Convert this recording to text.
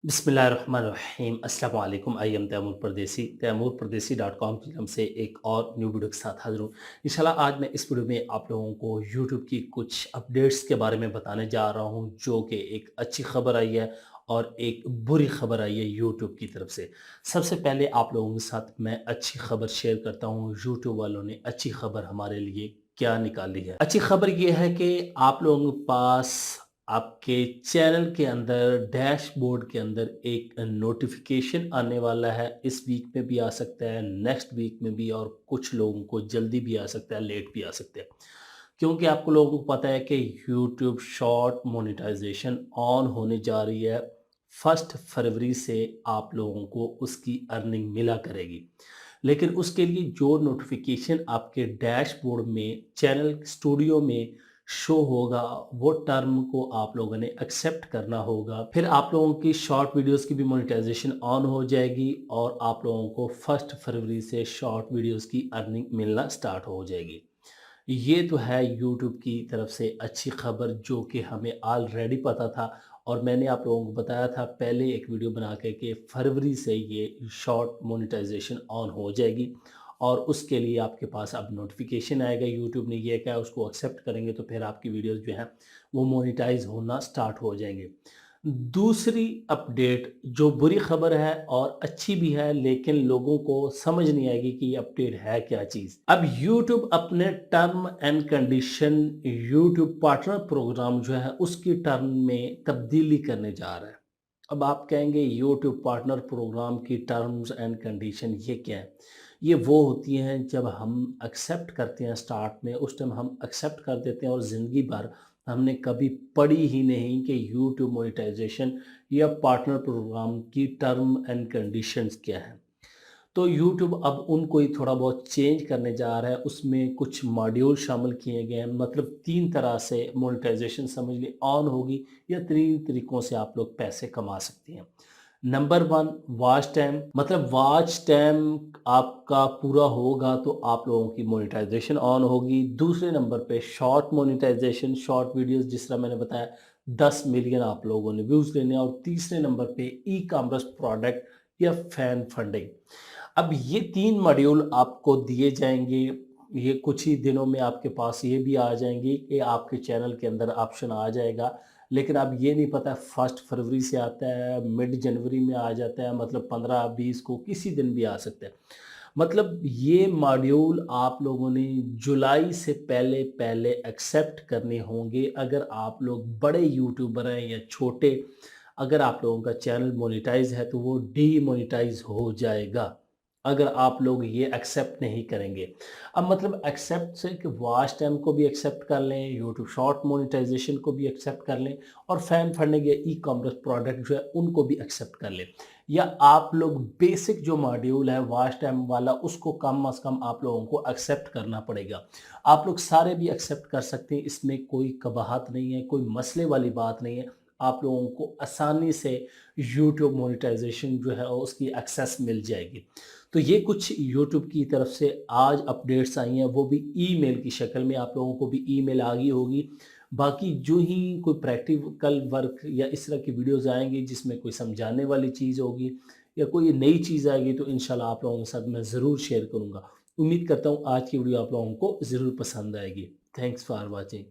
बिस्मिल्लाहिर्रहमानिर्रहीम अस्सलाम वालेकुम। आई एम तैमूर परदेसी तैमूरपरदेसी.com की तरफ से एक और न्यू वीडियो के साथ हाजिर हूँ। इंशाल्लाह आज मैं इस वीडियो में आप लोगों को यूट्यूब की कुछ अपडेट्स के बारे में बताने जा रहा हूँ, जो कि एक अच्छी खबर आई है और एक बुरी खबर आई है यूट्यूब की तरफ से। सबसे पहले आप लोगों के साथ मैं अच्छी खबर शेयर करता हूँ। यूट्यूब वालों ने अच्छी खबर हमारे लिए क्या निकाली है। अच्छी खबर ये है कि आप लोगों के पास आपके चैनल के अंदर डैशबोर्ड के अंदर एक नोटिफिकेशन आने वाला है। इस वीक में भी आ सकता है, नेक्स्ट वीक में भी, और कुछ लोगों को जल्दी भी आ सकता है, लेट भी आ सकता है। क्योंकि आपको लोगों को पता है कि यूट्यूब शॉर्ट मोनेटाइजेशन ऑन होने जा रही है। 1 फरवरी से आप लोगों को उसकी अर्निंग मिला करेगी। लेकिन उसके लिए जो नोटिफिकेशन आपके डैशबोर्ड में चैनल स्टूडियो में शो होगा, वो टर्म को आप लोगों ने एक्सेप्ट करना होगा। फिर आप लोगों की शॉर्ट वीडियोस की भी मोनेटाइजेशन ऑन हो जाएगी और आप लोगों को 1 फरवरी से शॉर्ट वीडियोस की अर्निंग मिलना स्टार्ट हो जाएगी। ये तो है यूट्यूब की तरफ से अच्छी खबर, जो कि हमें ऑलरेडी पता था और मैंने आप लोगों को बताया था पहले एक वीडियो बना के कि फरवरी से ये शॉर्ट मोनेटाइजेशन ऑन हो जाएगी और उसके लिए आपके पास अब नोटिफिकेशन आएगा। यूट्यूब ने ये कहा, उसको एक्सेप्ट करेंगे तो फिर आपकी वीडियोस जो हैं वो मोनेटाइज होना स्टार्ट हो जाएंगे। दूसरी अपडेट जो बुरी खबर है और अच्छी भी है, लेकिन लोगों को समझ नहीं आएगी कि ये अपडेट है क्या चीज़। अब यूट्यूब अपने term and condition, YouTube partner programme जो है उसकी टर्म में तब्दीली करने जा रहा है। अब आप कहेंगे यूट्यूब पार्टनर प्रोग्राम की टर्म्स एंड कंडीशन ये क्या है? ये वो होती हैं जब हम एक्सेप्ट करते हैं, स्टार्ट में उस टाइम हम एक्सेप्ट कर देते हैं और ज़िंदगी भर हमने कभी पढ़ी ही नहीं कि यूट्यूब मोनेटाइजेशन या पार्टनर प्रोग्राम की टर्म एंड कंडीशंस क्या है। तो यूट्यूब अब उनको ही थोड़ा बहुत चेंज करने जा रहा है। उसमें कुछ मॉड्यूल शामिल किए गए हैं, मतलब 3 तरह से मोनेटाइजेशन समझ लें ऑन होगी या 3 तरीकों से आप लोग पैसे कमा सकते हैं। नंबर 1, वॉच टाइम, मतलब वॉच टाइम आपका पूरा होगा तो आप लोगों की मोनेटाइजेशन ऑन होगी। दूसरे नंबर पे शॉर्ट मोनेटाइजेशन, शॉर्ट वीडियोस, जिस तरह मैंने बताया 10 मिलियन आप लोगों ने व्यूज़ लेने हैं। और तीसरे नंबर पे ई कॉमर्स प्रोडक्ट या फैन फंडिंग। अब ये 3 मॉड्यूल आपको दिए जाएंगे। ये कुछ ही दिनों में आपके पास ये भी आ जाएंगी कि आपके चैनल के अंदर ऑप्शन आ जाएगा। लेकिन अब ये नहीं पता 1 फरवरी से आता है, मिड जनवरी में आ जाता है, मतलब 15-20 को किसी दिन भी आ सकता है। मतलब ये मॉड्यूल आप लोगों ने जुलाई से पहले पहले एक्सेप्ट करने होंगे। अगर आप लोग बड़े यूट्यूबर हैं या छोटे, अगर आप लोगों का चैनल मोनेटाइज है तो वो डीमोनेटाइज हो जाएगा अगर आप लोग ये एक्सेप्ट नहीं करेंगे। अब मतलब एक्सेप्ट से कि वॉच टाइम को भी एक्सेप्ट कर लें, यूट्यूब शॉर्ट मोनेटाइजेशन को भी एक्सेप्ट कर लें और फैन फंडिंग या ई कॉमर्स प्रोडक्ट जो है उनको भी एक्सेप्ट कर लें। या आप लोग बेसिक जो मॉड्यूल है वॉच टाइम वाला, उसको कम अज़ कम आप लोगों को एक्सेप्ट करना पड़ेगा। आप लोग सारे भी एक्सेप्ट कर सकते हैं, इसमें कोई कबाहत नहीं है, कोई मसले वाली बात नहीं है। आप लोगों को आसानी से यूट्यूब मोनेटाइजेशन जो है उसकी एक्सेस मिल जाएगी। तो ये कुछ यूट्यूब की तरफ से आज अपडेट्स आई हैं, वो भी ईमेल की शक्ल में। आप लोगों को भी ईमेल आ गई होगी। बाकी जो ही कोई प्रैक्टिकल वर्क या इस तरह की वीडियोस आएंगी जिसमें कोई समझाने वाली चीज़ होगी या कोई नई चीज़ आएगी, तो इंशाल्लाह आप लोगों के साथ मैं ज़रूर शेयर करूँगा। उम्मीद करता हूँ आज की वीडियो आप लोगों को ज़रूर पसंद आएगी। Thanks for watching.